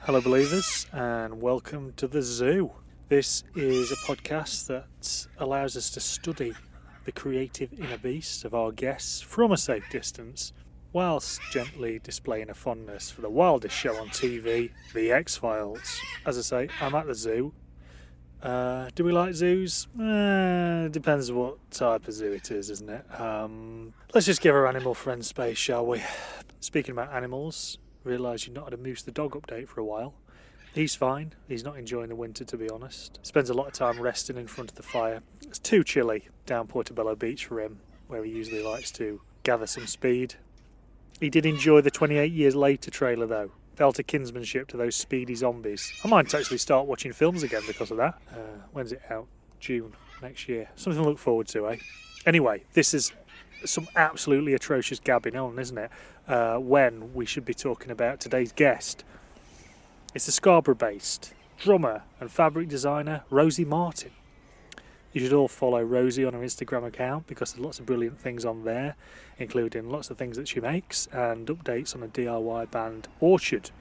Hello believers and welcome to the zoo. This is a podcast that allows us to study the creative inner beast of our guests from a safe distance, whilst gently displaying a fondness for the wildest show on TV, The X-Files. As I say, I'm at the zoo. Do we like zoos? Depends what type of zoo it is, isn't it? Let's just give our animal friends space, shall we? Speaking about animals, realise you've not had a Moose the dog update for a while. He's fine. He's not enjoying the winter, to be honest. Spends a lot of time resting in front of the fire. It's too chilly down Portobello Beach for him, where he usually likes to gather some speed. He did enjoy the 28 Years Later trailer, though. Felt a kinsmanship to those speedy zombies. I might actually start watching films again because of that. When's it out? June next year. Something to look forward to, eh? Anyway, this is some absolutely atrocious gabbing on, isn't it? When we should be talking about today's guest. It's the Scarborough-based drummer and fabric designer Rosie Martin. You should all follow Rosie on her Instagram account because there's lots of brilliant things on there, including lots of things that she makes and updates on a DIY band Orchard,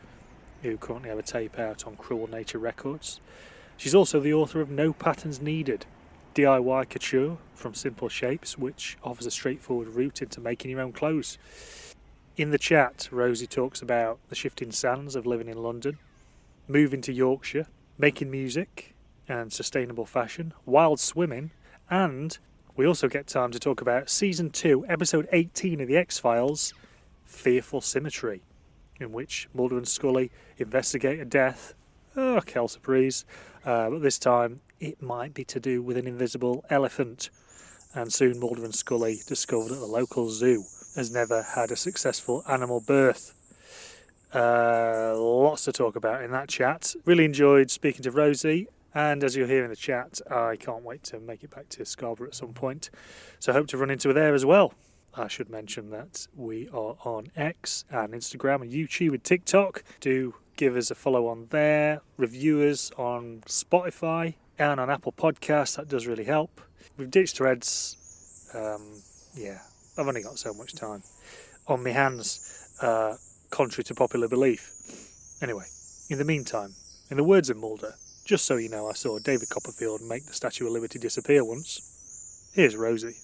who currently have a tape out on Cruel Nature Records. She's also the author of No Patterns Needed, DIY couture from simple shapes, which offers a straightforward route into making your own clothes. In the chat, Rosie talks about the shifting sands of living in London, moving to Yorkshire, making music and sustainable fashion, wild swimming, and we also get time to talk about Season 2, Episode 18 of The X-Files, Fearful Symmetry, in which Mulder and Scully investigate a death. Oh, quelle surprise. But this time, it might be to do with an invisible elephant. And soon Mulder and Scully discover that the local zoo has never had a successful animal birth. Lots to talk about in that chat. Really enjoyed speaking to Rosie. And as you'll hear in the chat, I can't wait to make it back to Scarborough at some point. So I hope to run into her there as well. I should mention that we are on X and Instagram and YouTube and TikTok. Do give us a follow on there. Review us on Spotify and on Apple Podcasts. That does really help. We've ditched Threads. I've only got so much time on my hands, contrary to popular belief. Anyway, in the meantime, in the words of Mulder, just so you know, I saw David Copperfield make the Statue of Liberty disappear once. Here's Rosie.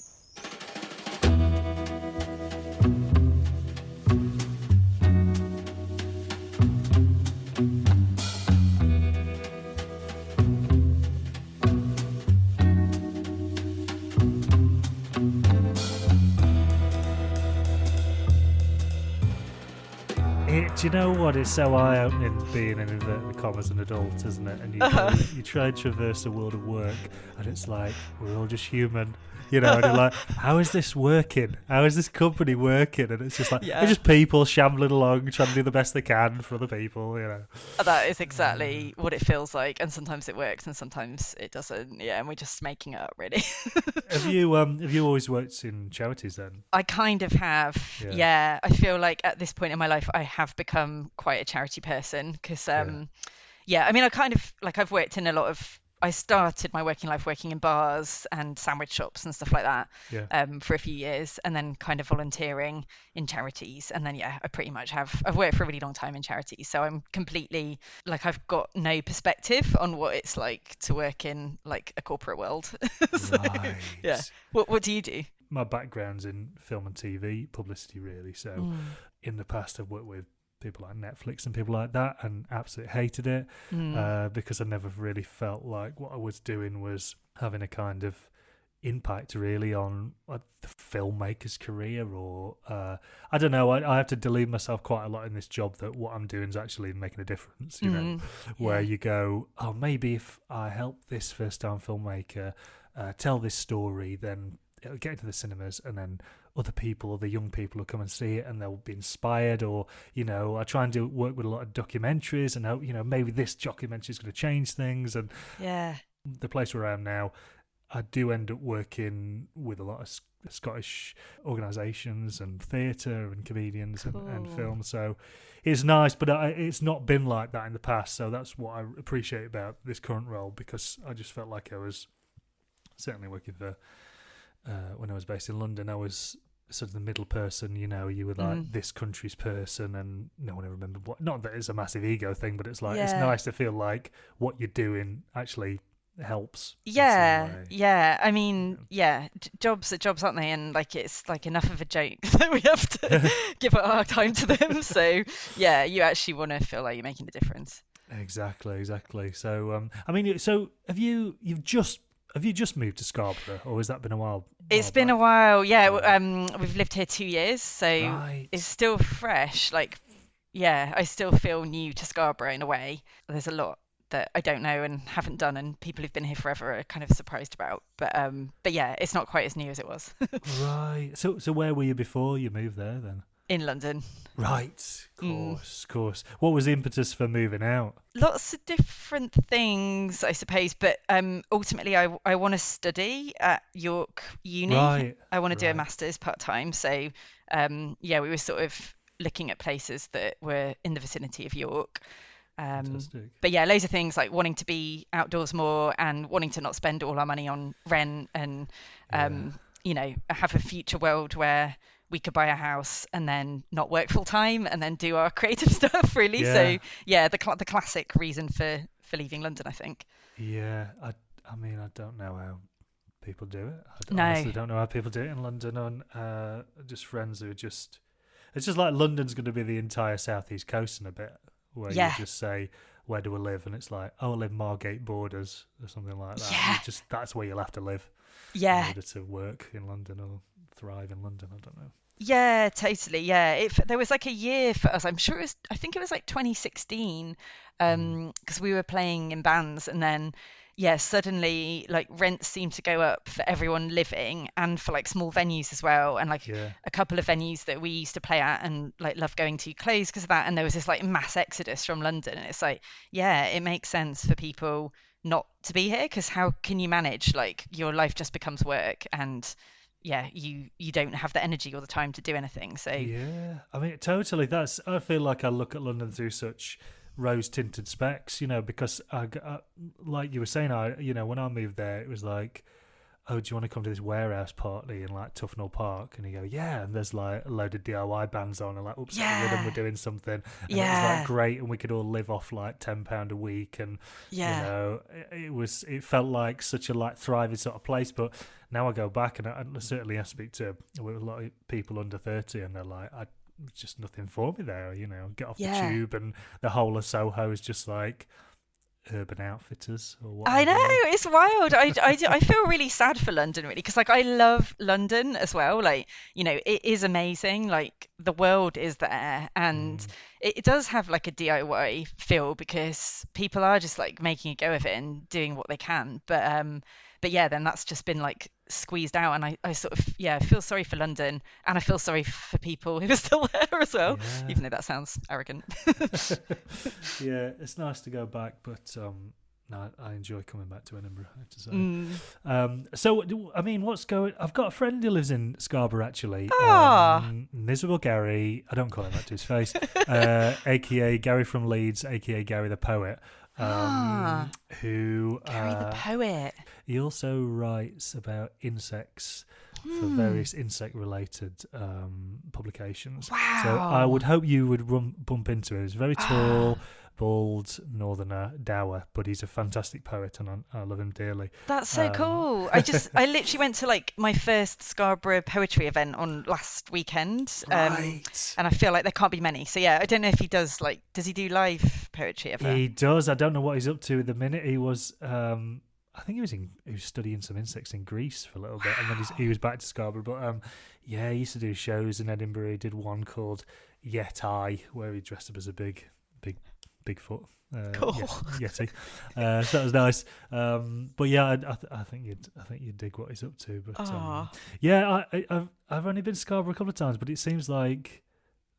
Do you know what? It's so eye-opening being in inverted commas an adult, isn't it? And you try and traverse the world of work, and it's like, we're all just human, and you're like, how is this working? How is this company working? And it's just like, they're just people shambling along, trying to do the best they can for other people, That is exactly what it feels like, and sometimes it works, and sometimes it doesn't. Yeah, and we're just making it up, really. Have you always worked in charities then? I kind of have. Yeah, I feel like at this point in my life, I have become quite a charity person because, I mean, I kind of like I've worked in a lot of. I started my working life working in bars and sandwich shops and stuff like that for a few years, and then kind of volunteering in charities. And then, I pretty much I've worked for a really long time in charities. So I'm completely like, I've got no perspective on what it's like to work in like a corporate world. So, right. Yeah. What do you do? My background's in film and TV, publicity really. So in the past I've worked with people like Netflix and people like that and absolutely hated it because I never really felt like what I was doing was having a kind of impact really on the filmmaker's career or I don't know, I have to delude myself quite a lot in this job that what I'm doing is actually making a difference, where you go, oh, maybe if I help this first time filmmaker tell this story, then it'll get into the cinemas and then other people, other young people will come and see it and they'll be inspired, or I try and work with a lot of documentaries and hope maybe this documentary is going to change things. And the place where I am now, I do end up working with a lot of Scottish organisations and theatre and comedians and film, so it's nice, but it's not been like that in the past, so that's what I appreciate about this current role, because I just felt like I was certainly working for when I was based in London, I was sort of the middle person, you know, you were like this country's person, and no one ever remembered what. Not that it's a massive ego thing, but it's like it's nice to feel like what you're doing actually helps. Yeah. I mean, jobs are jobs, aren't they? And like it's like enough of a joke that we have to give our time to them. So yeah, you actually want to feel like you're making a difference. Exactly. So I mean, so have you just moved to Scarborough, or has that been a while? It's been a while. Yeah, we've lived here 2 years, so it's still fresh. Like, yeah, I still feel new to Scarborough in a way. There's a lot that I don't know and haven't done, and people who've been here forever are kind of surprised about. But yeah, it's not quite as new as it was. Right. So where were you before you moved there then? In London. Right. Of course. What was the impetus for moving out? Lots of different things, I suppose, but ultimately I want to study at York Uni. Right. I want to do a master's part-time. So we were sort of looking at places that were in the vicinity of York. Fantastic. But yeah, loads of things like wanting to be outdoors more and wanting to not spend all our money on rent and, have a future world where we could buy a house and then not work full time and then do our creative stuff, really. Yeah. So yeah, the classic reason for leaving London, I think. Yeah, I mean, I don't know how people do it. No. Honestly don't know how people do it in London. And just friends who it's just like London's going to be the entire southeast coast in a bit, where you just say, where do I live? And it's like, oh, I live Margate Borders or something like that. Yeah. That's where you'll have to live. Yeah. In order to work in London or thrive in London. I don't know. Yeah, totally. Yeah, there was like a year for us. I think it was like 2016, because we were playing in bands, and then suddenly like rents seemed to go up for everyone living and for like small venues as well, and like a couple of venues that we used to play at and like love going to closed because of that, and there was this like mass exodus from London, and it's like, yeah, it makes sense for people not to be here, because how can you manage, like your life just becomes work, and you don't have the energy or the time to do anything. So yeah, I mean, totally. I feel like I look at London through such rose-tinted specs, because I like you were saying, when I moved there, it was like, oh, do you want to come to this warehouse party in like Tufnell Park? And you go, yeah, and there's like a load of DIY bands on, and like, oops, rhythm, we're doing something, and it was like great, and we could all live off like £10 a week, and it felt like such a like thriving sort of place. But now I go back, and I certainly I speak to a lot of people under 30, and they're like, just nothing for me there, get off the tube, and the whole of Soho is just like Urban Outfitters or whatever. I know, it's wild. I feel really sad for London, really, because like I love London as well. Like, it is amazing. Like the world is there, and it does have like a DIY feel, because people are just like making a go of it and doing what they can. But yeah, then that's just been like squeezed out, and I sort of feel sorry for London, and I feel sorry for people who are still there as well, even though that sounds arrogant. Yeah, it's nice to go back, but no, I enjoy coming back to Edinburgh, I have to say. So I mean, I've got a friend who lives in Scarborough, actually. Miserable Gary, I don't call him that to his face, aka Gary from Leeds, aka Gary the Poet. Who Gary the Poet. He also writes about insects for various insect-related publications. Wow. So I would hope you would bump into him. He's very tall, bald, northerner, dour, but he's a fantastic poet, and I love him dearly. That's so cool. I literally went to like my first Scarborough poetry event on last weekend, Right. and I feel like there can't be many. So yeah, I don't know if he does he do live poetry ever? He does. I don't know what he's up to at the minute. He was I think he was studying some insects in Greece for a little bit, and then he was back to Scarborough. But he used to do shows in Edinburgh. He did one called Yet I, where he dressed up as a Bigfoot. Cool. Yeti. So that was nice. But yeah, I think you'd dig what he's up to. But I've only been to Scarborough a couple of times, but it seems like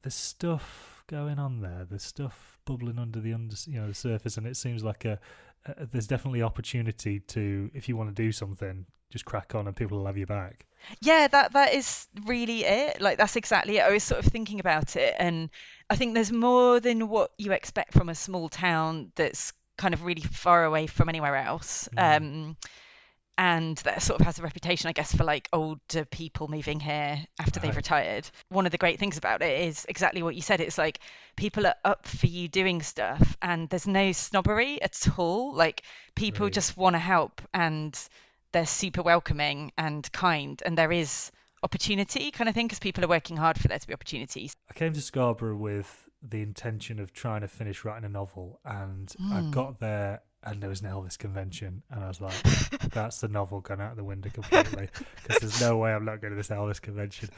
there's stuff going on there. There's stuff bubbling under the surface, and it seems like there's definitely opportunity to, if you want to do something, just crack on, and people will have you back. Yeah, that is really it. Like, that's exactly it. I was sort of thinking about it, and I think there's more than what you expect from a small town that's kind of really far away from anywhere else. and that sort of has a reputation, I guess, for like older people moving here after they've retired. One of the great things about it is exactly what you said. It's like people are up for you doing stuff, and there's no snobbery at all. Like people just want to help, and they're super welcoming and kind, and there is opportunity kind of thing because people are working hard for there to be opportunities. I came to Scarborough with the intention of trying to finish writing a novel, and I got there and there was an Elvis convention, and I was like, that's the novel gone out the window completely, because there's no way I'm not going to this Elvis convention.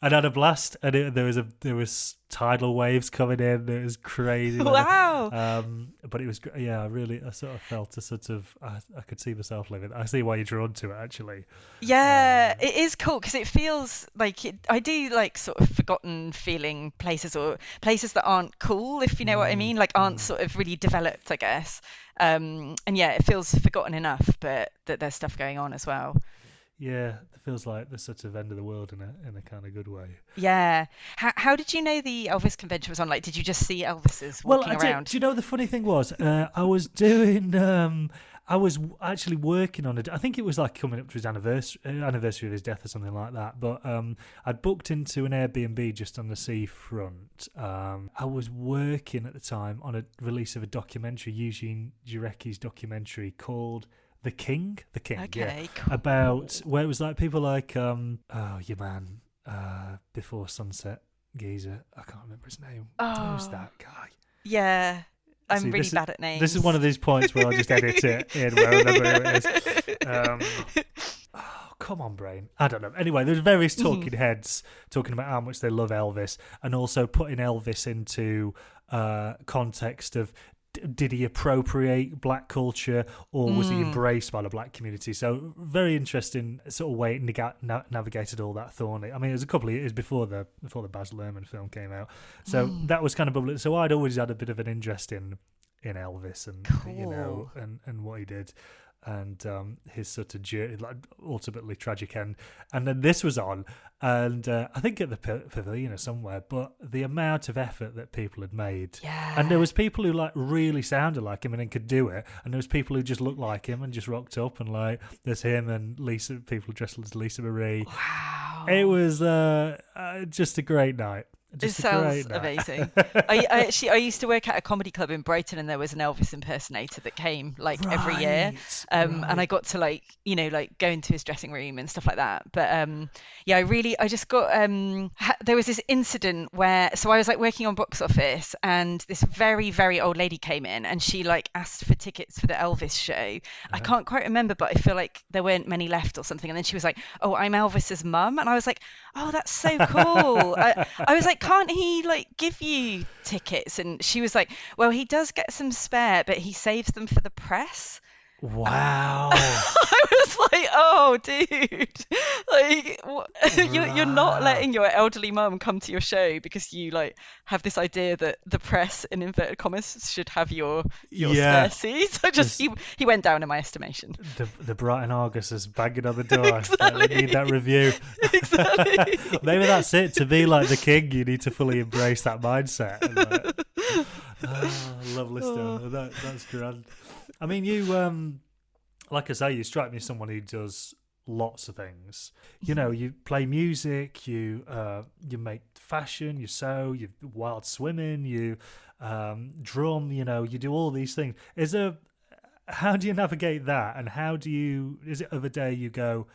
And I had a blast, and there was tidal waves coming in. It was crazy. Wow. But it was, I sort of felt I could see myself living. I see why you're drawn to it, actually. Yeah, it is cool because it feels like I do like sort of forgotten feeling places, or places that aren't cool, if you know what I mean, like aren't sort of really developed, I guess. And yeah, it feels forgotten enough, but that there's stuff going on as well. Yeah, it feels like the sort of end of the world in a kind of good way. Yeah. How did you know the Elvis convention was on? Like, did you just see Elvises walking around? Do you know the funny thing was, I was doing, I was actually working on it. I think it was like coming up to his anniversary of his death or something like that. But I'd booked into an Airbnb just on the seafront. I was working at the time on a release of a documentary, Eugene Jarecki's documentary called The King, Okay, yeah, cool. about where it was like people like your man Before Sunset geezer. I can't remember his name. Who's that guy? Yeah, I'm really bad at names. This is one of these points where I'll just edit it in where I remember who it is. Come on, brain. I don't know. Anyway, there's various talking heads talking about how much they love Elvis, and also putting Elvis into context of, did he appropriate black culture, or was he embraced by the black community? So very interesting sort of way navigated all that thorny. I mean, it was a couple of years before the Baz Luhrmann film came out, so that was kind of bubbling. So I'd always had a bit of an interest in Elvis, and Cool. and what he did, and his sort of journey, like ultimately tragic end. And then this was on, and I think at the pavilion or somewhere, but the amount of effort that people had made, and there was people who like really sounded like him and then could do it, and there was people who just looked like him and just rocked up, and like there's him and people dressed as Lisa Marie. Wow. It was just a great night. It sounds amazing. I used to work at a comedy club in Brighton, and there was an Elvis impersonator that came like every year, and I got to like go into his dressing room and stuff like that. But I just got there was this incident where, so I was like working on box office, and this very, very old lady came in, and she like asked for tickets for the Elvis show. I can't quite remember, but I feel like there weren't many left or something. And then she was like, "Oh, I'm Elvis's mum," and I was like, "Oh, that's so cool." I was like, "Can't he like give you tickets?" And she was like, "Well, he does get some spare, but he saves them for the press." Wow. I was like, "Oh, dude, like you're not letting your elderly mum come to your show because you like have this idea that the press, in inverted commas, should have your spare seats." He went down in my estimation. The Brighton Argus is banging on the door. Exactly. They need that review. Exactly. Maybe that's it. To be like the king, you need to fully embrace that mindset. And lovely stuff. That's grand. I mean, you, like I say, you strike me as someone who does lots of things. You know, you play music, you make fashion, you sew, you wild swimming, you drum. You know, you do all these things. How do you navigate that? And is it of a day you go,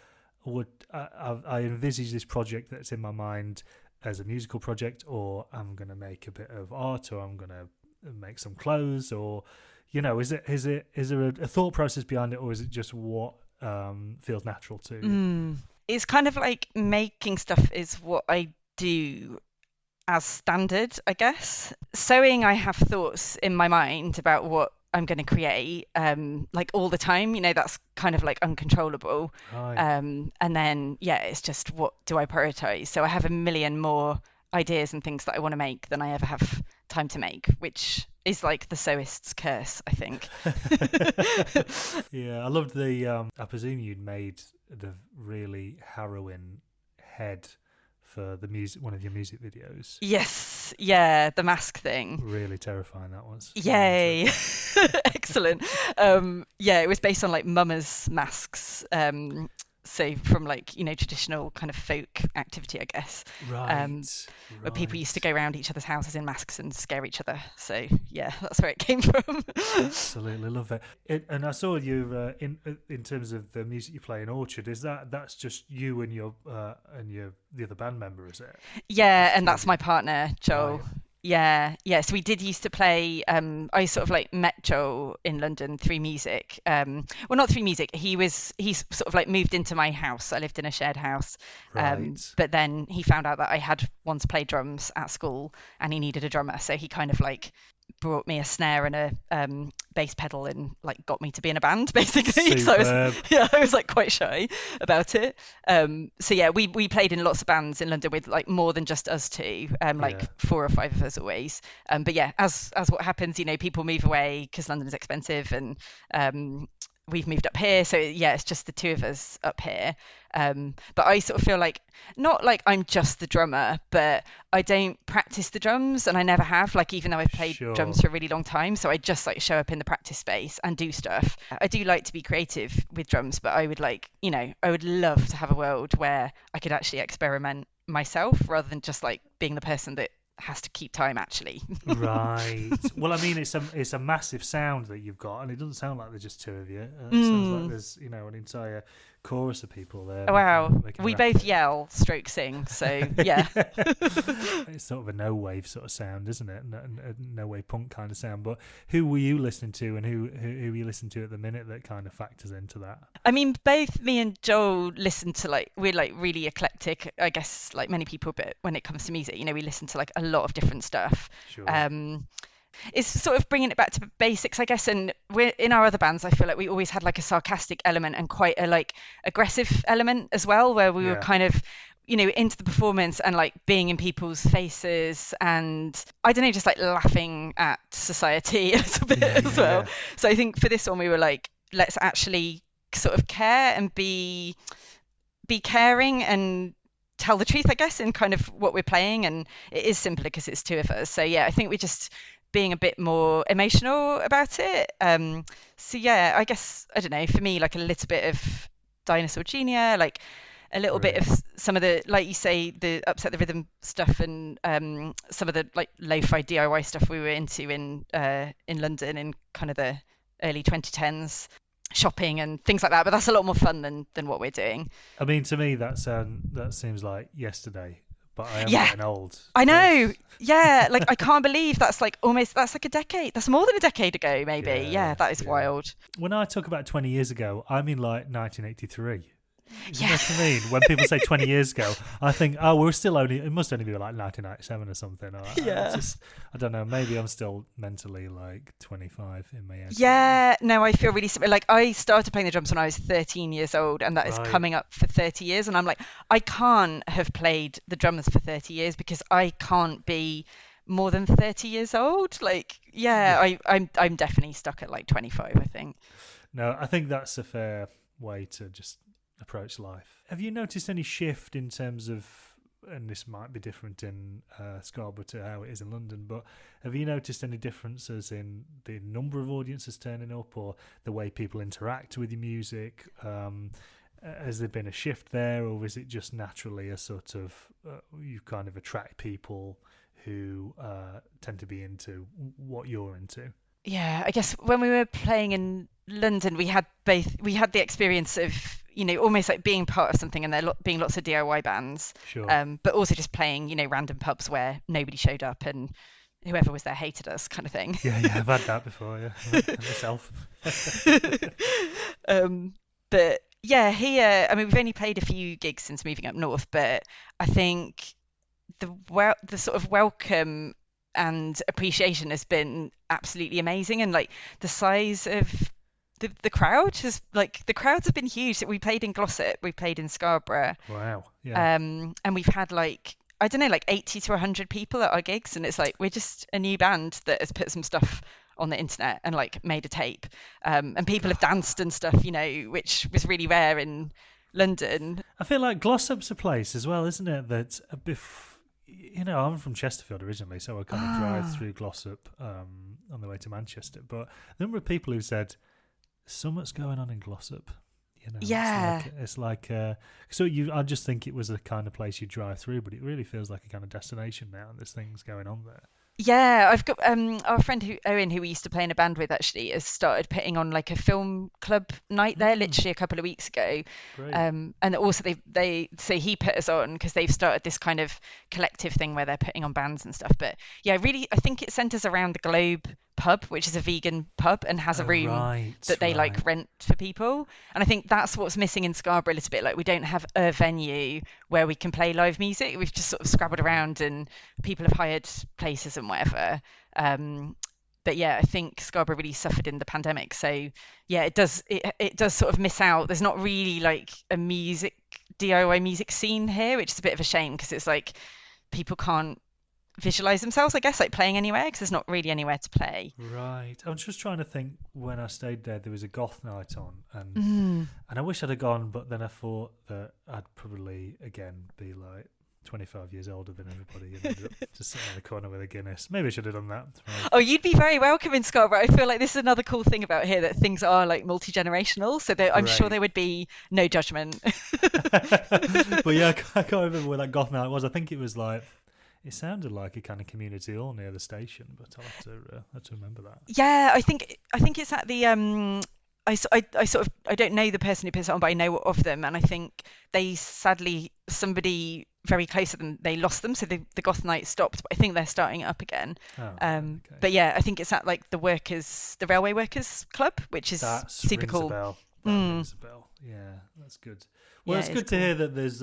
I envisage this project that's in my mind as a musical project, or I'm going to make a bit of art, or I'm going to make some clothes, or is there a thought process behind it, or is it just what feels natural to you? It's kind of like making stuff is what I do as standard, I guess. Sewing, I have thoughts in my mind about what I'm going to create, like all the time. That's kind of like uncontrollable. Right. And then it's just, what do I prioritize? So I have a million more ideas and things that I want to make than I ever have time to make, which is like the sewist's curse, I think. Yeah, I loved the I presume you'd made the really harrowing head for the music, one of your music videos. Yes, yeah, the mask thing. Really terrifying that was. Yay. Excellent. Yeah, it was based on like mummers masks. So from like, traditional kind of folk activity, I guess. Right. Where people used to go around each other's houses in masks and scare each other. So yeah, that's where it came from. Absolutely love it. And I saw you in terms of the music you play in Orchard. That's just you and the other band member, is it? Yeah, and that's my partner, Joel. Right. Yeah. So we did used to play. I sort of like met Joel in London through music. Well, not through music. He's sort of like moved into my house. I lived in a shared house. Right. But then he found out that I had once played drums at school, and he needed a drummer. So he kind of like brought me a snare and a bass pedal and like got me to be in a band basically. So I was like quite shy about it. So yeah, we played in lots of bands in London with like more than just us two, like 4 or 5 of us always. But yeah, as what happens, people move away because London is expensive, and we've moved up here, so yeah, it's just the 2 of us up here. But I sort of feel like, not like I'm just the drummer, but I don't practice the drums, and I never have, like, even though I've played drums for a really long time. So I just like show up in the practice space and do stuff. I do like to be creative with drums, but I would like, I would love to have a world where I could actually experiment myself rather than just like being the person that has to keep time actually. Right. Well, I mean, it's a massive sound that you've got, and it doesn't sound like there's just 2 of you. It sounds like there's an entire chorus of people there. Wow. We both yell, stroke sing, so yeah. It's sort of a no wave sort of sound, isn't it? No wave punk kind of sound. But who were you listening to, and who you listen to at the minute that kind of factors into that? I mean, both me and Joel listen to we're like really eclectic, I guess, like many people, but when it comes to music, we listen to like a lot of different stuff. Sure. It's sort of bringing it back to basics, I guess. And we're in our other bands, I feel like we always had like a sarcastic element and quite a like aggressive element as well, where we were kind of into the performance and like being in people's faces, and I don't know, just like laughing at society a little bit as well. So I think for this one we were like, let's actually sort of care and be caring and tell the truth, I guess, in kind of what we're playing. And it is simpler because it's 2 of us. So yeah, I think we're just being a bit more emotional about it. So yeah, I guess, I don't know, for me, like a little bit of Dinosaur Junior, like a little bit of some of the, like you say, the Upset the Rhythm stuff, and some of the like lo-fi DIY stuff we were into in London in kind of the early 2010s, shopping and things like that. But that's a lot more fun than what we're doing. I mean, to me, that seems like yesterday. But I am getting old. I know. Yeah, like I can't believe that's like a decade. That's more than a decade ago, maybe. Yeah, that is wild. When I talk about 20 years ago, I mean like 1983. You know what I mean? When people say 20 years ago, I think, it must only be like 1997 or something. I don't know, maybe I'm still mentally like 25 in my head. Yeah, no, I feel really similar. Like I started playing the drums when I was 13 years old, and that is coming up for 30 years. And I'm like, I can't have played the drums for 30 years because I can't be more than 30 years old. Like, I'm definitely stuck at like 25, I think. No, I think that's a fair way to just approach life. Have you noticed any shift in terms of, and this might be different in Scarborough to how it is in London, but have you noticed any differences in the number of audiences turning up or the way people interact with your music? Has there been a shift there, or is it just naturally a sort of you kind of attract people who tend to be into what you're into? Yeah, I guess when we were playing in London, we had the experience of, almost like being part of something, and there being lots of DIY bands, but also just playing, random pubs where nobody showed up and whoever was there hated us, kind of thing. Yeah, I've had that before, myself. But yeah, here, I mean, we've only played a few gigs since moving up north, but I think the sort of welcome and appreciation has been absolutely amazing, and like the size of the crowd has, like, the crowds have been huge. We played in Glossop, we played in Scarborough. Wow. Yeah. And we've had like, I don't know, like 80 to 100 people at our gigs, and it's like we're just a new band that has put some stuff on the internet and like made a tape, and people have danced and stuff, which was really rare in London. I feel like Glossop's a place as well, isn't it? That I'm from Chesterfield originally, so I kind of drive through Glossop on the way to Manchester. But the number of people who said, so much going on in Glossop. Yeah. It's like I just think it was the kind of place you drive through, but it really feels like a kind of destination now, and there's things going on there. Yeah, I've got our friend Owen, who we used to play in a band with, actually has started putting on like a film club night there, literally a couple of weeks ago. Great. And also they say he put us on because they've started this kind of collective thing where they're putting on bands and stuff. But yeah, really, I think it centers around the Globe pub, which is a vegan pub and has a room that they like rent for people. And I think that's what's missing in Scarborough a little bit. Like, we don't have a venue where we can play live music. We've just sort of scrabbled around and people have hired places and whatever. But yeah, I think Scarborough really suffered in the pandemic. So yeah, it does sort of miss out. There's not really like a DIY music scene here, which is a bit of a shame because it's like people can't visualize themselves, I guess, like playing anywhere because there's not really anywhere to play. Right. I'm just trying to think. When I stayed there was a goth night on, and I wish I'd have gone, but then I thought that I'd probably again be like 25 years older than everybody and ended up just sitting in the corner with a Guinness. Maybe I should have done that. Oh, you'd be very welcome in Scarborough. I feel like this is another cool thing about here, that things are like multi-generational, so I'm sure there would be no judgment. But yeah, I can't remember where that goth night was. I think it was like, it sounded like a kind of community hall near the station, but I'll have to remember that. Yeah, I think it's at the I don't know the person who puts it on, but I know of them, and I think they sadly, somebody very close to them, they lost them, so the goth night stopped, but I think they're starting it up again. Okay. But yeah, I think it's at like the Railway Workers Club, which is super cool. That rings a bell. Yeah, that's good. Well, it's good to hear that there's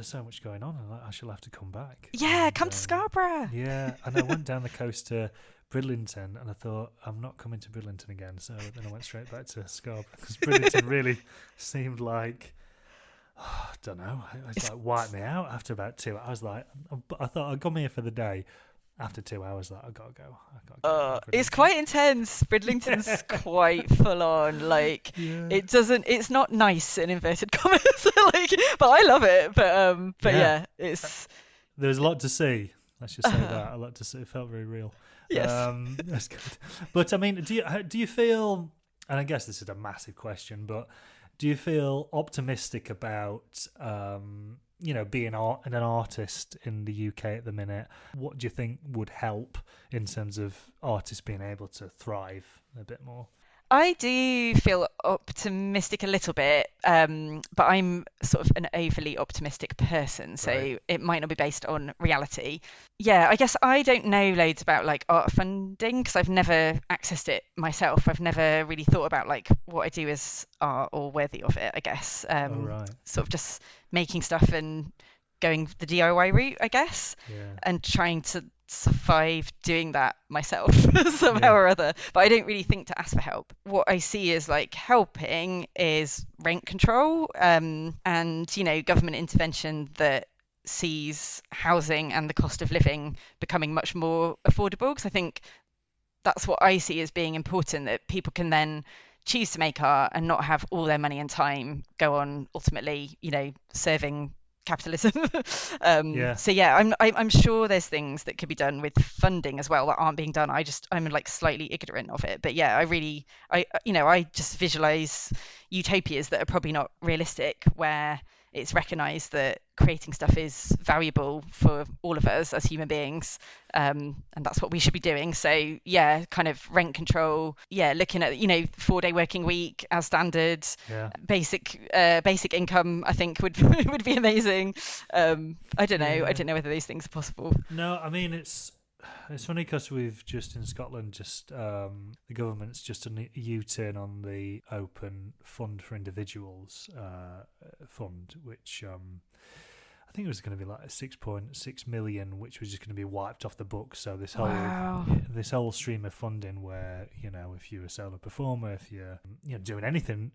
so much going on, and I shall have to come back. Yeah, come to Scarborough. Yeah, and I went down the coast to Bridlington, and I thought, I'm not coming to Bridlington again, so then I went straight back to Scarborough, because Bridlington really seemed like, I don't know, it's like wiped me out after about 2 hours. I thought I'd come here for the day. After 2 hours, I gotta go. It's quite intense. Bridlington's quite full on. Like, it's not nice in inverted commas. Like, but I love it. But yeah, it's. There's a lot to see. Let's just say that, a lot to see. It felt very real. Yes. That's good. But I mean, do you feel? And I guess this is a massive question, but do you feel optimistic about being an artist in the UK at the minute? What do you think would help in terms of artists being able to thrive a bit more? I do feel optimistic a little bit, but I'm sort of an overly optimistic person, so it might not be based on reality. Yeah, I guess I don't know loads about like art funding because I've never accessed it myself. I've never really thought about like what I do as art or worthy of it, I guess. Sort of just making stuff and going the DIY route, I guess, and trying to survive doing that myself somehow or other, but I don't really think to ask for help. What I see as like helping is rent control, and government intervention that sees housing and the cost of living becoming much more affordable, because I think that's what I see as being important, that people can then choose to make art and not have all their money and time go on ultimately serving capitalism. So yeah, I'm sure there's things that could be done with funding as well that aren't being done. I'm like slightly ignorant of it, but yeah, I just visualize utopias that are probably not realistic, where it's recognized that creating stuff is valuable for all of us as human beings, and that's what we should be doing. So yeah, kind of rent control, looking at 4-day working week as standard, basic income, I think would be amazing. I don't know whether these things are possible. No, I mean it's funny because we've just in Scotland the government's just done a U-turn on the Open Fund for Individuals fund, which I think it was going to be like 6.6 million, which was just going to be wiped off the books. So Wow. this whole stream of funding, where if you're a solo performer, if you're doing anything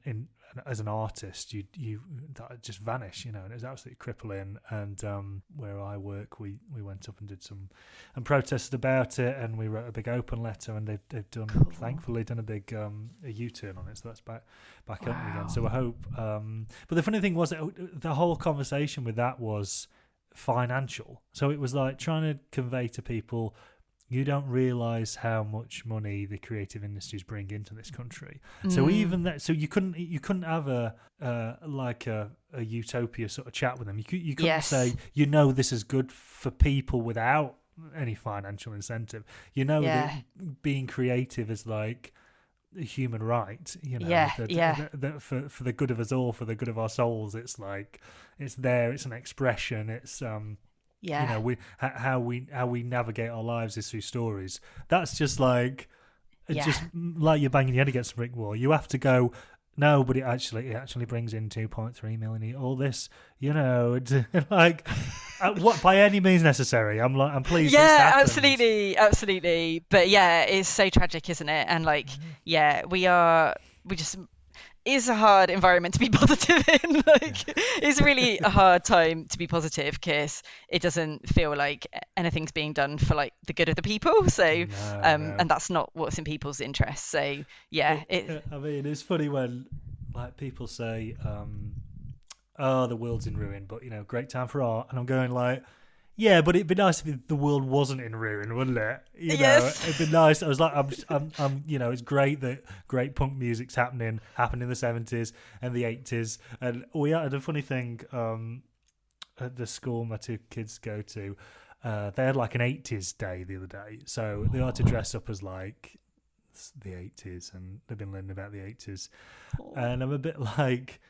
as an artist, you that would just vanish, and it was absolutely crippling. And where I work, we went up and did and protested about it, and we wrote a big open letter, and they've done thankfully done a big a U-turn on it, so that's back up again. So I hope. But the funny thing was that the whole conversation with that was financial. So it was like trying to convey to people, you don't realise how much money the creative industries bring into this country. So even that, so you couldn't have a utopia sort of chat with them. You couldn't say, this is good for people without any financial incentive. That being creative is like a human right. That for the good of us all, for the good of our souls. It's like it's there. It's an expression. It's how we navigate our lives is through stories. That's just like just like you're banging your head against a brick wall. You have to go, no, but it actually brings in 2.3 million. All this, like what by any means necessary. I'm pleased. Yeah, absolutely. But it's so tragic, isn't it? And we just. Is a hard environment to be positive in. It's really a hard time to be positive because it doesn't feel like anything's being done for like the good of the people. So and that's not what's in people's interests. So I mean, it's funny when like people say, "Oh, the world's in ruin," but great time for art, and I'm going like. Yeah, but it'd be nice if the world wasn't in ruin, wouldn't it? Yes. It'd be nice. I was like, I'm it's great that great punk music's happened in the 70s and the 80s. And we had a funny thing at the school my two kids go to. They had like an 80s day the other day. So they had to dress up as like the 80s, and they've been learning about the 80s. And I'm a bit like,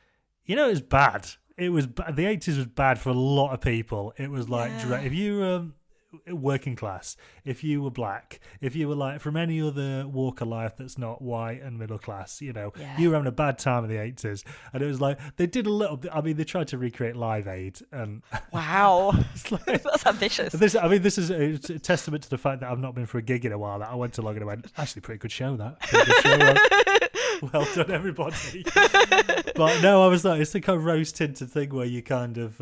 it's bad. It was the 80s was bad for a lot of people. It was like if you were working class, if you were black, if you were like from any other walk of life that's not white and middle class, you were having a bad time in the 80s. And it was like they did a little bit. I mean, they tried to recreate Live Aid, and wow, that's ambitious. This is a testament to the fact that I've not been for a gig in a while. That I went along and I went, actually, pretty good show. Well done, everybody. But no, I was like, it's the kind of rose-tinted thing where you kind of,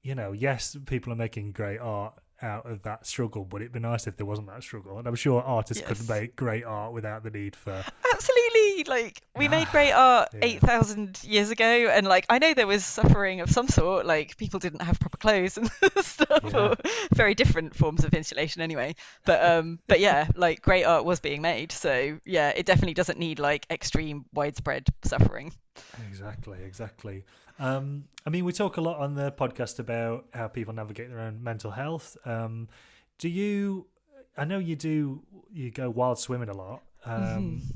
yes, people are making great art out of that struggle, but it'd be nice if there wasn't that struggle. And I'm sure artists could make great art without the need for... Absolutely. Like, we made great art 8,000 years ago, and like, I know there was suffering of some sort, like people didn't have proper clothes and stuff, or very different forms of insulation anyway. But yeah, like great art was being made. So yeah, it definitely doesn't need like extreme widespread suffering. Exactly. I mean, we talk a lot on the podcast about how people navigate their own mental health. I know you go wild swimming a lot.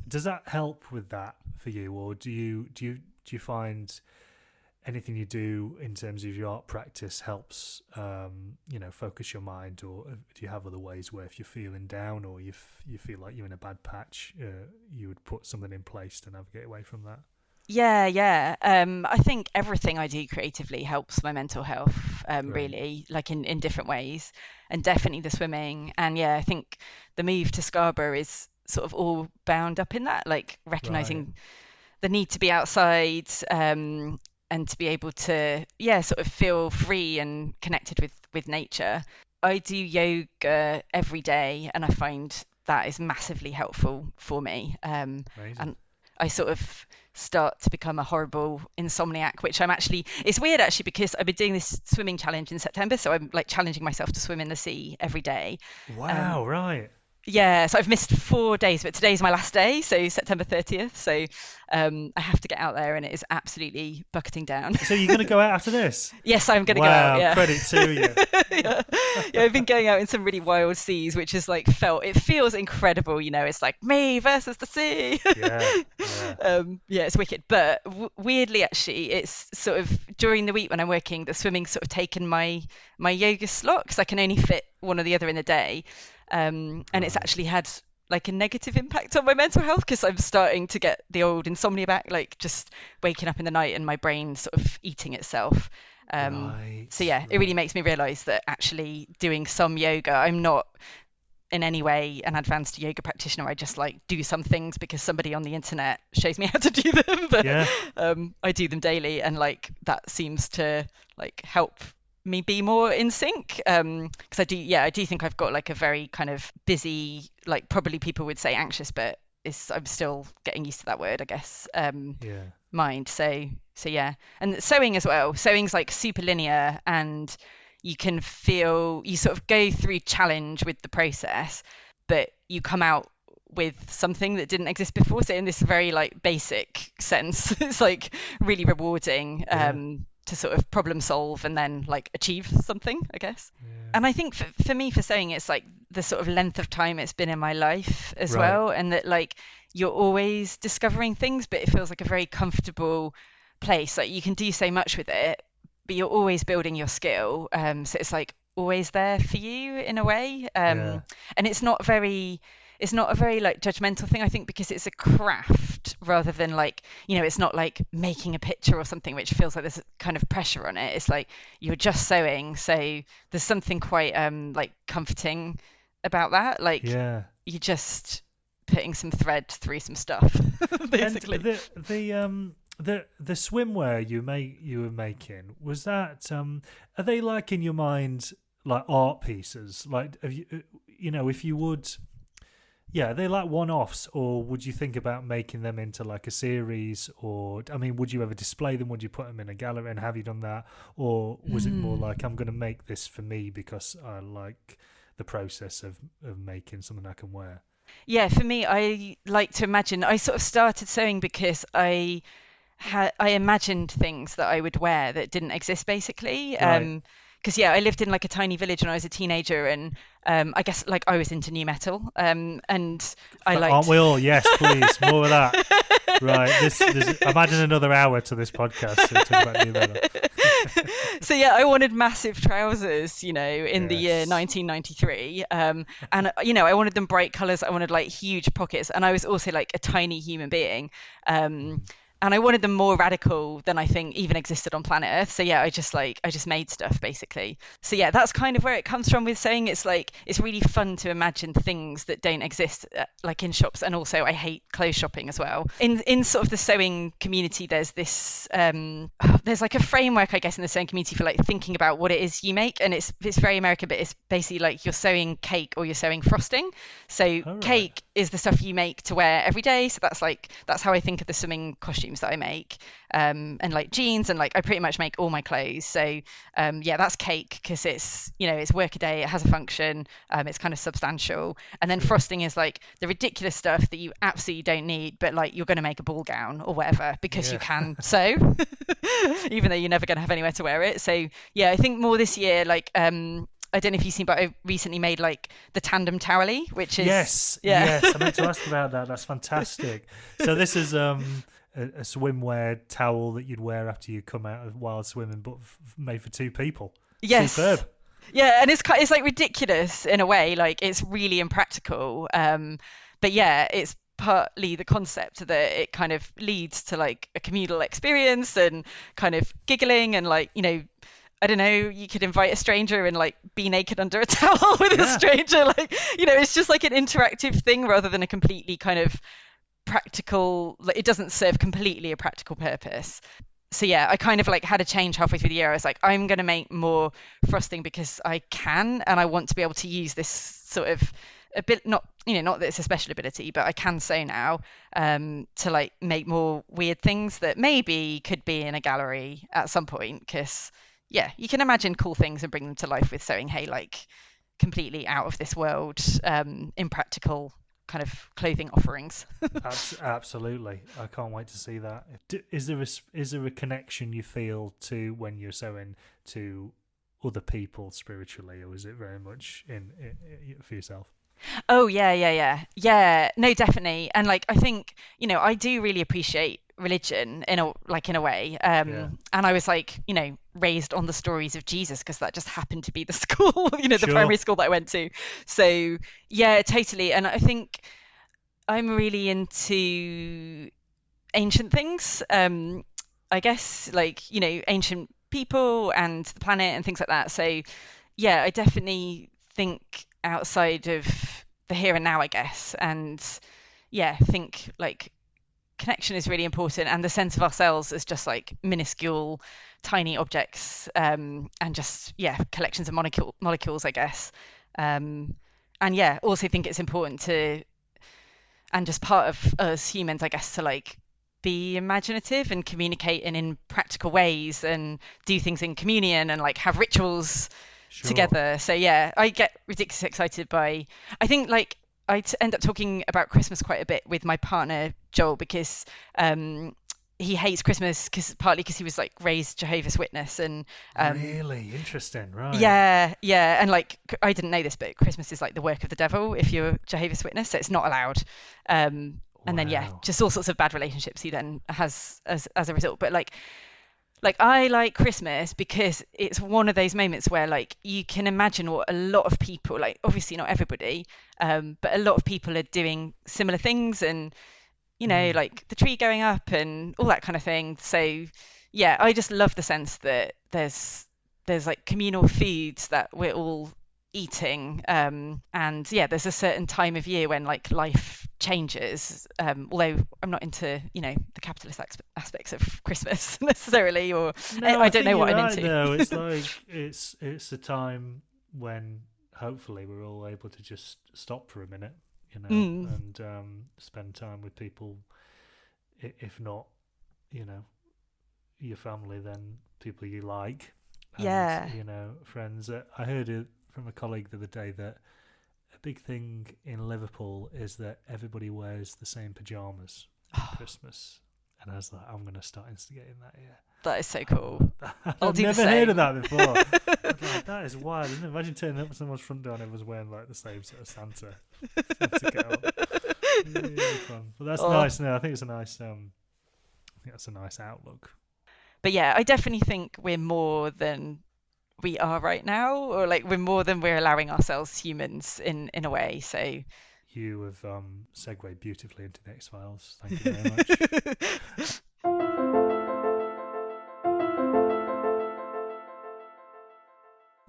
Does that help with that for you, or do you find anything you do in terms of your art practice helps focus your mind, or do you have other ways where if you're feeling down or you feel like you're in a bad patch, you would put something in place to navigate away from that? Yeah. I think everything I do creatively helps my mental health, really, like in different ways, and definitely the swimming. And yeah, I think the move to Scarborough is sort of all bound up in that, like recognizing the need to be outside, and to be able to, sort of feel free and connected with nature. I do yoga every day, and I find that is massively helpful for me. And I sort of start to become a horrible insomniac, which it's weird actually, because I've been doing this swimming challenge in September, so I'm like challenging myself to swim in the sea every day. Wow, right. Yeah, so I've missed 4 days, but today's my last day, so September 30th. So I have to get out there, and it is absolutely bucketing down. So you're going to go out after this? Yes, I'm going to go out. Yeah. Credit to you. Yeah, I've been going out in some really wild seas, which is like it feels incredible. It's like me versus the sea. Yeah, it's wicked. But weirdly, actually, it's sort of during the week when I'm working, the swimming's sort of taken my yoga slot, because I can only fit one or the other in the day. And it's actually had like a negative impact on my mental health, because I'm starting to get the old insomnia back, like just waking up in the night and my brain sort of eating itself. Right, So yeah, it really right. makes me realize that actually doing some yoga, I'm not in any way an advanced yoga practitioner. I just like do some things because somebody on the internet shows me how to do them, but Yeah, I do them daily, and like that seems to like help me be more in sync. Because I do think I've got like a very kind of busy, like probably people would say anxious, but I'm still getting used to that word, I guess. yeah, Mind. So yeah, and sewing as well. Sewing's like super linear, and you sort of go through challenge with the process, but you come out with something that didn't exist before. So in this very like basic sense, it's like really rewarding yeah, to sort of problem solve and then like achieve something, I guess. yeah. And I think for me, for sewing, it's like the sort of length of time it's been in my life as Right. well, and that like you're always discovering things, but it feels like a very comfortable place. Like you can do so much with it, but you're always building your skill. So it's like always there for you in a way. Yeah, And it's not a very like judgmental thing, I think, because it's a craft rather than like, it's not like making a picture or something, which feels like there's kind of pressure on it. It's like you're just sewing. So there's something quite like comforting about that. Like yeah. you just putting some thread through some stuff, And basically. the swimwear you were making, was that are they like in your mind like art pieces? Like have you if you would, yeah, are they like one-offs, or would you think about making them into like a series? Or I mean, would you ever display them? Would you put them in a gallery, and have you done that? Or was it more Mm. like, I'm going to make this for me because I like the process of making something I can wear? Yeah, for me, I like to imagine. I sort of started sewing because I imagined things that I would wear that didn't exist, basically. Right. Because yeah, I lived in like a tiny village when I was a teenager, and I guess like I was into new metal, and I Aren't liked. we all? Yes, please. More of that. Right. This imagine another hour to this podcast to talk about new metal. So yeah, I wanted massive trousers, in the year Yes. 1993, and I wanted them bright colors. I wanted like huge pockets, and I was also like a tiny human being. Um, Mm. and I wanted them more radical than I think even existed on planet Earth. So yeah, I just made stuff basically. So yeah, that's kind of where it comes from with saying. It's like it's really fun to imagine things that don't exist, like in shops. And also I hate clothes shopping as well. In sort of the sewing community, there's this there's like a framework, I guess, in the sewing community for like thinking about what it is you make, and it's very American, but it's basically like you're sewing cake or you're sewing frosting. So All right. cake is the stuff you make to wear every day. So that's how I think of the swimming costumes that I make, and like jeans, and like I pretty much make all my clothes. So yeah, that's cake because it's work a day, it has a function, it's kind of substantial. And then Sure. frosting is like the ridiculous stuff that you absolutely don't need, but like you're going to make a ball gown or whatever because you Yeah. can sew, even though you're never going to have anywhere to wear it. So yeah, I think more this year, like I don't know if you've seen, but I recently made like the tandem towelie, which is Yes. yeah. Yes. I meant to ask about that. That's fantastic. So this is a swimwear towel that you'd wear after you come out of wild swimming, but made for two people. Yes. Superb. Yeah, and it's like ridiculous in a way, like it's really impractical. But yeah, it's partly the concept that it kind of leads to like a communal experience and kind of giggling and like, I don't know, you could invite a stranger and like be naked under a towel with a Yeah. stranger. Like, it's just like an interactive thing rather than a completely kind of practical, like it doesn't serve completely a practical purpose. So yeah, I kind of like had a change halfway through the year. I was like, I'm going to make more frosting because I can, and I want to be able to use this sort of a bit, not that it's a special ability, but I can sew now, to like make more weird things that maybe could be in a gallery at some point. Because yeah, you can imagine cool things and bring them to life with sewing hay, like completely out of this world, impractical kind of clothing offerings. Absolutely. I can't wait to see that. Is there a connection you feel to when you're sewing to other people spiritually, or is it very much for yourself? Oh yeah. No, definitely. And like I think, I do really appreciate religion in a way. Yeah. And I was like, raised on the stories of Jesus because that just happened to be the school, the Sure. primary school that I went to. So yeah, totally. And I think I'm really into ancient things. I guess like, ancient people and the planet and things like that. So yeah, I definitely think outside of the here and now, I guess, and yeah, think like connection is really important, and the sense of ourselves as just like minuscule tiny objects, and just yeah, collections of molecules, I guess. And yeah, also think it's important to, and just part of us humans, I guess, to like be imaginative and communicate in practical ways and do things in communion and like have rituals together. So yeah, I get ridiculously excited by, I think like end up talking about Christmas quite a bit with my partner Joel, because he hates Christmas partly because he was like raised Jehovah's Witness, and really interesting, right? Yeah, and like I didn't know this, but Christmas is like the work of the devil if you're Jehovah's Witness, so it's not allowed. And then yeah, just all sorts of bad relationships he then has as a result. But like I like Christmas because it's one of those moments where like you can imagine what a lot of people, like obviously not everybody, but a lot of people are doing similar things, and you know, like the tree going up and all that kind of thing. So yeah, I just love the sense that there's like communal foods that we're all eating, and yeah, there's a certain time of year when like life changes, although I'm not into, you know, the capitalist aspects of Christmas necessarily, or no, I don't know what I'm right, into though. It's like it's a time when hopefully we're all able to just stop for a minute, you know, and spend time with people, if not, you know, your family, then people you like, and, you know, friends. I heard it from a colleague the other day that a big thing in Liverpool is that everybody wears the same pajamas at Christmas, and I was like, I'm going to start instigating that here. That is so cool. I've never heard of that before. Like, that is wild, isn't it? Imagine turning up at someone's front door and everyone's wearing like the same sort of Santa really fun. But that's nice. No, I think it's a nice. I think that's a nice outlook. But yeah, I definitely think we're more than we are right now, or like we're more than we're allowing ourselves, humans, in a way. So you have segued beautifully into the X-Files. Thank you very much.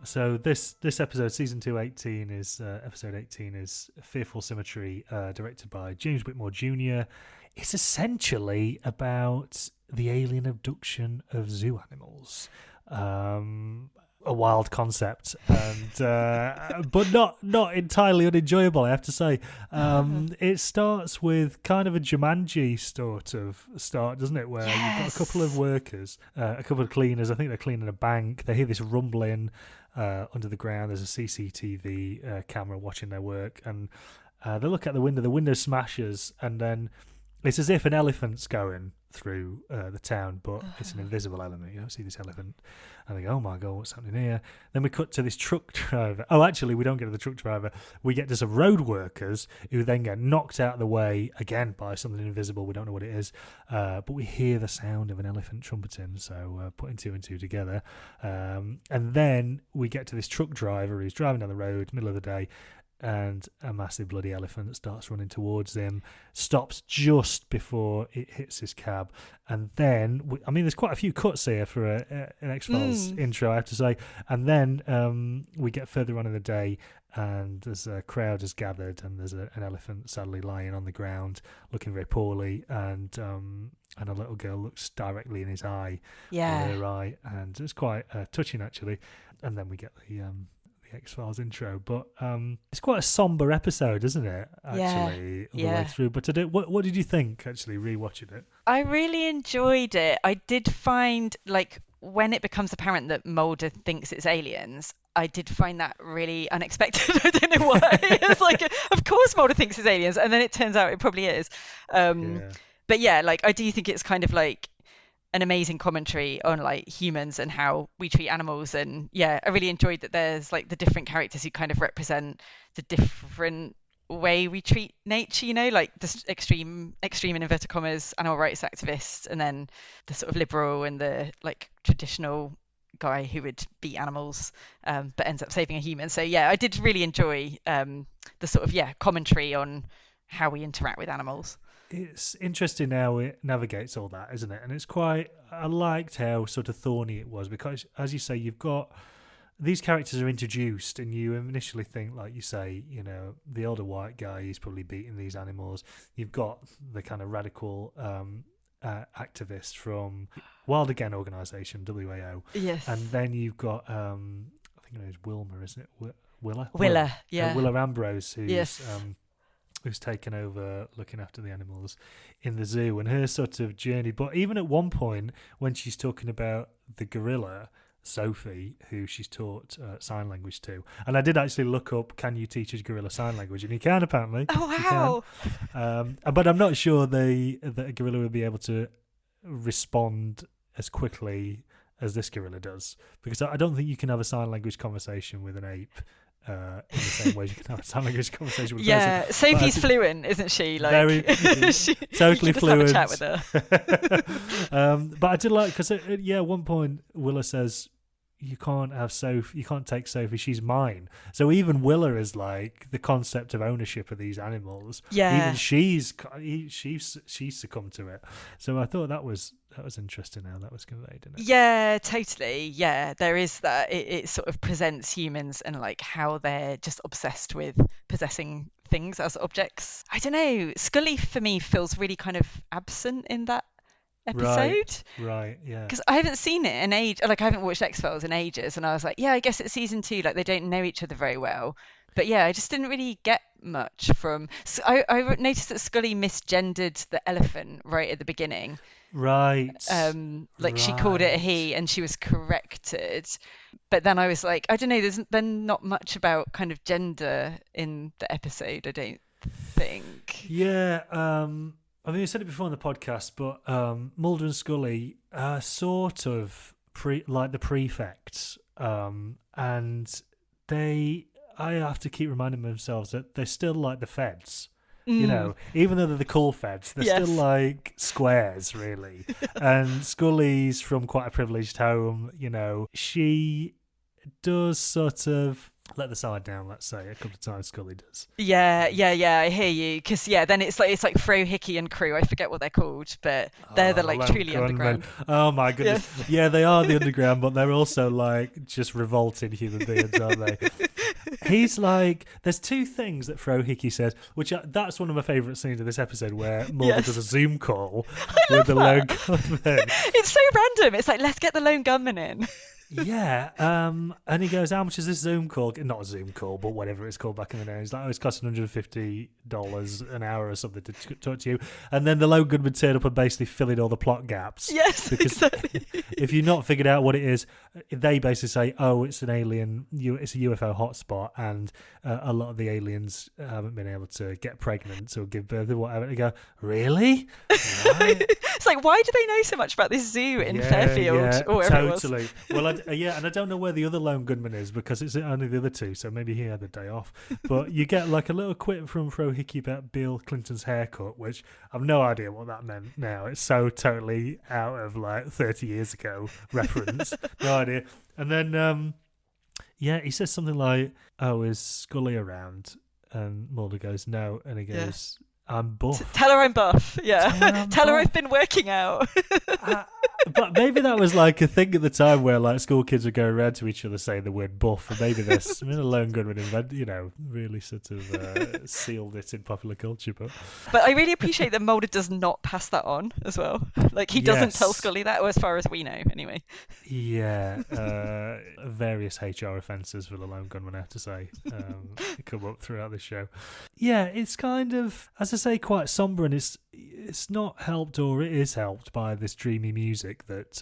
So this episode, season 2, 18 is episode 18 is Fearful Symmetry, directed by James Whitmore Jr. It's essentially about the alien abduction of zoo animals. A wild concept, and but not entirely unenjoyable, I have to say. It starts with kind of a Jumanji sort of start, doesn't it? Where you've got a couple of workers, a couple of cleaners. I think they're cleaning a bank. They hear this rumbling under the ground. There's a CCTV camera watching their work, and they look out the window. The window smashes, and then it's as if an elephant's going through the town, but it's an invisible element. You don't see this elephant. And they go, oh my God, what's happening here? Then we cut to this truck driver. Oh, actually, we don't get to the truck driver. We get to some road workers who then get knocked out of the way, again, by something invisible. We don't know what it is. But we hear the sound of an elephant trumpeting, so putting two and two together. And then we get to this truck driver who's driving down the road, middle of the day, and a massive bloody elephant starts running towards him, stops just before it hits his cab. And then, there's quite a few cuts here for an X-Files intro, I have to say. And then we get further on in the day, and there's a crowd has gathered, and there's an elephant sadly lying on the ground, looking very poorly, and a little girl looks directly in his eye, with her eye, and it's quite touching, actually. And then we get the X-Files intro, but it's quite a somber episode, isn't it, actually, all the way through. But what did you think, actually, rewatching it? I really enjoyed it. I did find, like, when it becomes apparent that Mulder thinks it's aliens, I did find that really unexpected. I don't know why. It's like, of course Mulder thinks it's aliens, and then it turns out it probably is. But yeah, like, I do think it's kind of like an amazing commentary on like humans and how we treat animals. And yeah, I really enjoyed that there's like the different characters who kind of represent the different way we treat nature, you know, like the extreme in inverted commas animal rights activists, and then the sort of liberal and the like traditional guy who would beat animals but ends up saving a human. So yeah, I did really enjoy the sort of commentary on how we interact with animals. it's interesting how it navigates all that, isn't it? And it's quite, I liked how sort of thorny it was, because as you say, you've got these characters are introduced and you initially think, like you say, you know, the older white guy, he's probably beating these animals. You've got the kind of radical activist from Wild Again organisation, WAO. Yes. And then you've got, I think her name's Wilma, isn't it? Willa, yeah. Willa Ambrose, who's taken over looking after the animals in the zoo, and her sort of journey. But even at one point, when she's talking about the gorilla, Sophie, who she's taught sign language to, and I did actually look up, can you teach a gorilla sign language? And you can, apparently. Oh, wow. But I'm not sure that a gorilla would be able to respond as quickly as this gorilla does, because I don't think you can have a sign language conversation with an ape in the same way you can have a sign language conversation with a person. Sophie's fluent, isn't she? Like, very totally fluent. Have a chat with her. But I did like, because at one point Willa says, you can't have Sophie, you can't take Sophie, she's mine. So even Willa is like, the concept of ownership of these animals, even she's succumbed to it. So I thought that was interesting how that was conveyed, didn't it? Yeah, totally. Yeah, there is that. It sort of presents humans and like how they're just obsessed with possessing things as objects. I don't know, Scully for me feels really kind of absent in that episode. Right, yeah. Because I haven't seen it in age. Like, I haven't watched X-Files in ages, and I was like, yeah, I guess it's season 2. Like, they don't know each other very well. But yeah, I just didn't really get much from. So I noticed that Scully misgendered the elephant right at the beginning. Right. She called it a he, and she was corrected. But then I was like, I don't know. There's then not much about kind of gender in the episode, I don't think. Yeah. I mean, you said it before on the podcast, but Mulder and Scully are sort of like the prefects, and I have to keep reminding themselves that they're still like the feds. You know, even though they're the cool feds, they're still like squares, really. And Scully's from quite a privileged home. You know, she does sort of let the side down, let's say, a couple of times. Scully does. Yeah, I hear you. Because then it's like Fro, Hickey and crew. I forget what they're called, but they're the like truly underground. Oh my goodness. Yeah, they are the underground, but they're also like just revolting human beings, aren't they? He's like, there's two things that Fro Hickey says, which that's one of my favourite scenes of this episode, where Mulder does a Zoom call with the lone gunman. It's so random. It's like, let's get the lone gunman in. Yeah, and he goes, how much is this Zoom call? Not a Zoom call, but whatever it's called back in the day. He's like, it's costing $150 an hour or something to talk to you. And then the lone gunman turned up and basically filled all the plot gaps. Yes, because exactly. If you've not figured out what it is, they basically say, oh, it's an alien, it's a UFO hotspot, and a lot of the aliens haven't been able to get pregnant or give birth or whatever. And you go, really? Right. It's like, why do they know so much about this zoo in Fairfield or wherever totally. It was? Well, and I don't know where the other lone gunman is, because it's only the other two, so maybe he had the day off. But you get like a little quip from Fro Hickey about Bill Clinton's haircut, which I've no idea what that meant now. It's so totally out of like 30 years ago reference. No idea. And then, he says something like, oh, is Scully around? And Mulder goes, no. And he goes, I'm buff. Tell her I'm buff. Yeah. Tell her I've been working out. But maybe that was like a thing at the time where like school kids would go around to each other saying the word buff, and maybe there's a lone gunman really sort of sealed it in popular culture. But I really appreciate that Mulder does not pass that on as well. Like, he doesn't tell Scully that, or as far as we know, anyway. Yeah, various HR offences for the lone gunman, I have to say, come up throughout the show. Yeah, it's kind of, as I say, quite sombre, and it's not helped, or it is helped by this dreamy music that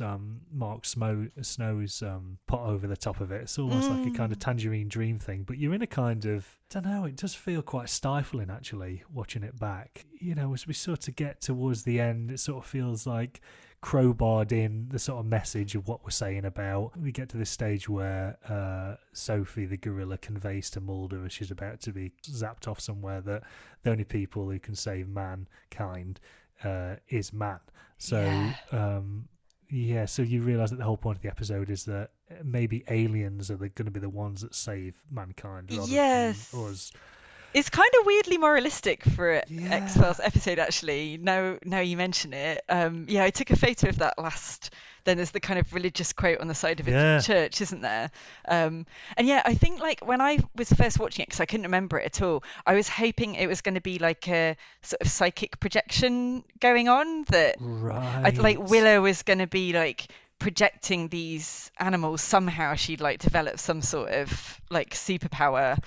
Mark Snow's put over the top of it. It's almost like a kind of Tangerine Dream thing, but you're in a kind of, I don't know, it does feel quite stifling actually watching it back. You know, as we sort of get towards the end, it sort of feels like crowbarred in the sort of message of what we're saying about. We get to this stage where Sophie the gorilla conveys to Mulder as she's about to be zapped off somewhere that the only people who can save mankind is man. So so you realise that the whole point of the episode is that maybe aliens are going to be the ones that save mankind rather than us. It's kind of weirdly moralistic for an Yeah. X-Files episode, actually. Now you mention it. I took a photo of that last. Then there's the kind of religious quote on the side of a church, isn't there? And yeah, I think like when I was first watching it, because I couldn't remember it at all, I was hoping it was going to be like a sort of psychic projection going on, that like Willow was going to be like projecting these animals. Somehow she'd like develop some sort of like superpower,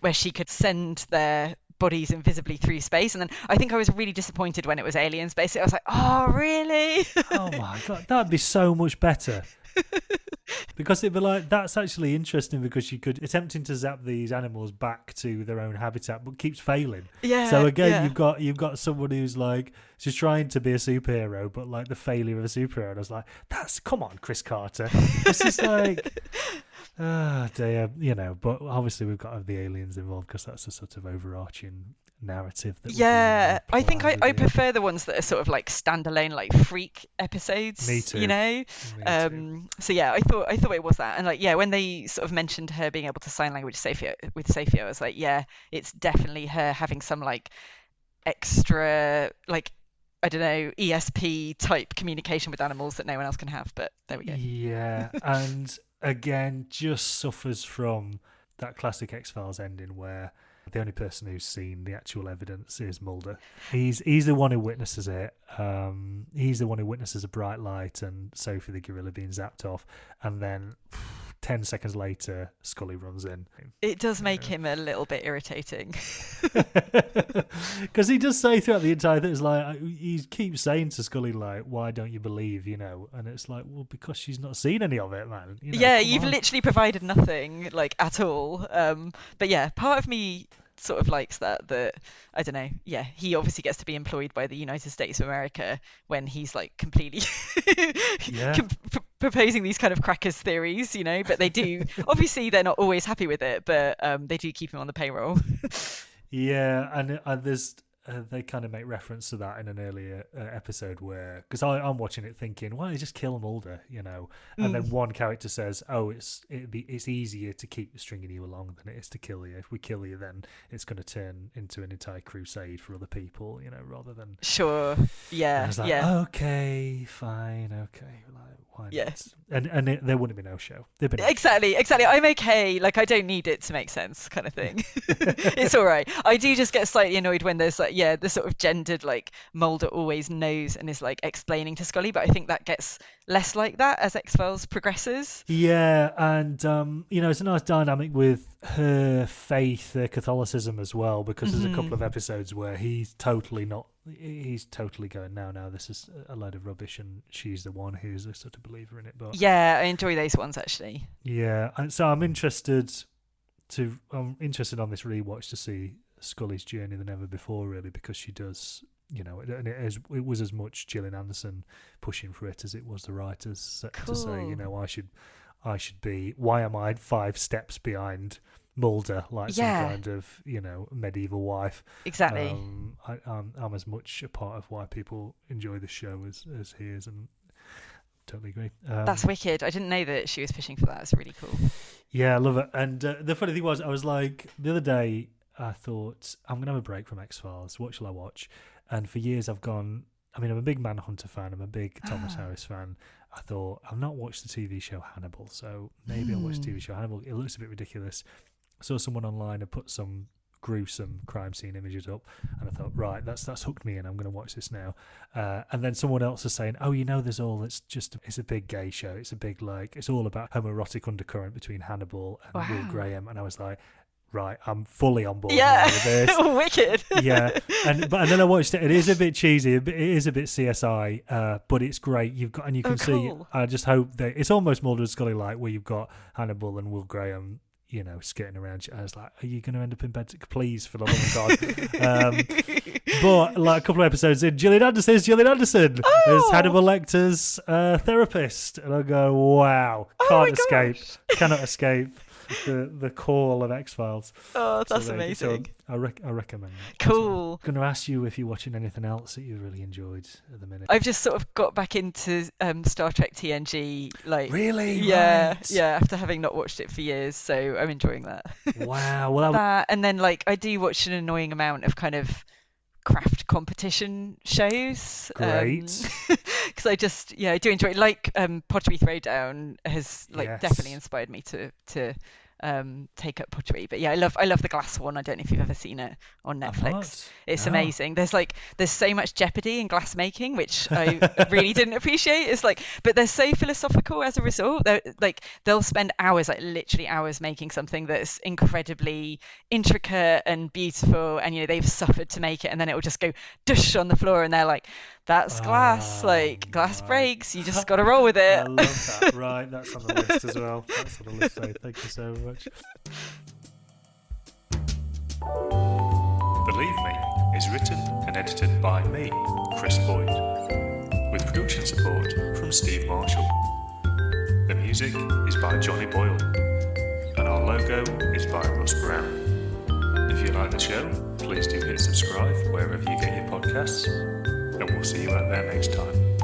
where she could send their bodies invisibly through space. And then I think I was really disappointed when it was aliens. Basically, I was like, oh really? Oh my god, that'd be so much better. Because it'd be like, that's actually interesting, because you could attempting to zap these animals back to their own habitat, but keeps failing. So again, you've got someone who's like, she's trying to be a superhero, but like the failure of a superhero. And I was like, come on, Chris Carter. This is like, dear, but obviously we've got to have the aliens involved, because that's a sort of overarching narrative that I think I prefer the ones that are sort of like standalone, like freak episodes. Me too. Me too. So yeah, I thought it was that. And like, yeah, when they sort of mentioned her being able to sign language with Sophia, I was like, yeah, it's definitely her having some like extra, like, I don't know, ESP type communication with animals that no one else can have. But there we go. Yeah. And again, just suffers from that classic X-Files ending where the only person who's seen the actual evidence is Mulder. He's the one who witnesses it. He's the one who witnesses a bright light and Sophie the gorilla being zapped off, and then 10 seconds later Scully runs in. It does make him a little bit irritating. Because he does say throughout the entire thing, it's like, he keeps saying to Scully, like, why don't you believe, and it's like, well, because she's not seen any of it, man. You've literally provided nothing, like, at all. But yeah, part of me sort of likes that I don't know, he obviously gets to be employed by the United States of America when he's like completely proposing these kind of crackers theories, but they do obviously they're not always happy with it, but they do keep him on the payroll. And there's they kind of make reference to that in an earlier episode where, because I'm watching it thinking, why don't you just kill Mulder, and then one character says, oh, it's easier to keep stringing you along than it is to kill you. If we kill you, then it's going to turn into an entire crusade for other people, rather than sure. I was like, okay, fine, okay, like, why not? And there wouldn't be no show. Exactly. I'm okay. Like, I don't need it to make sense, kind of thing. It's all right. I do just get slightly annoyed when there's like, the sort of gendered, like, Mulder always knows and is like explaining to Scully, but I think that gets less like that as X-Files progresses. Yeah, and it's a nice dynamic with her faith, her Catholicism as well, because there's a couple of episodes where he's totally going, no, this is a load of rubbish, and she's the one who's a sort of believer in it. But I enjoy those ones, actually. Yeah, and so I'm interested on this rewatch to see Scully's journey than ever before, really, because she does, and it was as much Gillian Anderson pushing for it as it was the writers to say, I should be, why am I 5 steps behind Mulder, like some kind of, medieval wife? Exactly. I'm as much a part of why people enjoy the show as he is, and totally agree. That's wicked. I didn't know that she was pushing for that. It's really cool. Yeah, I love it. And the funny thing was, I was like, the other day, I thought, I'm going to have a break from X-Files. What shall I watch? And for years I've gone, I'm a big Manhunter fan. I'm a big Thomas Harris fan. I thought, I've not watched the TV show Hannibal, so maybe I'll watch the TV show Hannibal. It looks a bit ridiculous. I saw someone online had put some gruesome crime scene images up, and I thought, right, that's hooked me in. I'm going to watch this now. And then someone else is saying, oh, it's a big gay show. It's a big, like, it's all about homoerotic undercurrent between Hannibal and Will Graham. And I was like, right, I'm fully on board now with this. Wicked. And then I watched it. It is a bit cheesy. It is a bit CSI, but it's great. You can see. I just hope that it's almost Mulder and Scully like, where you've got Hannibal and Will Graham, skitting around. I was like, are you going to end up in bed? Please, for the love of God. But like a couple of episodes in, Gillian Anderson is Hannibal Lecter's therapist, and I go, wow, cannot escape. the call of X-Files. Oh, that's amazing. So I recommend that. Cool. I'm going to ask you if you're watching anything else that you really enjoyed at the minute. I've just sort of got back into Star Trek TNG. Like, really? Yeah, right. yeah. After having not watched it for years, so I'm enjoying that. Wow. Well, and then like I do watch an annoying amount of kind of craft competition shows. Great. Because I just I do enjoy it. Like Pottery Throwdown has Yes. definitely inspired me to take up pottery. But yeah, I love the glass one. I don't know if you've ever seen it on Netflix. It's amazing. There's so much jeopardy in glass making, which I really didn't appreciate. It's like, but they're so philosophical as a result. They'll spend hours, like literally hours, making something that's incredibly intricate and beautiful, and they've suffered to make it, and then it will just go dush on the floor, and they're like, that's glass. Like, glass breaks. You just got to roll with it. I love that. Right, that's on the list as well. That's on the list. So thank you so much. Believe Me is written and edited by me, Chris Boyd, with production support from Steve Marshall. The music is by Johnny Boyle, and our logo is by Russ Brown. If you like the show, please do hit subscribe wherever you get your podcasts, and we'll see you out there next time.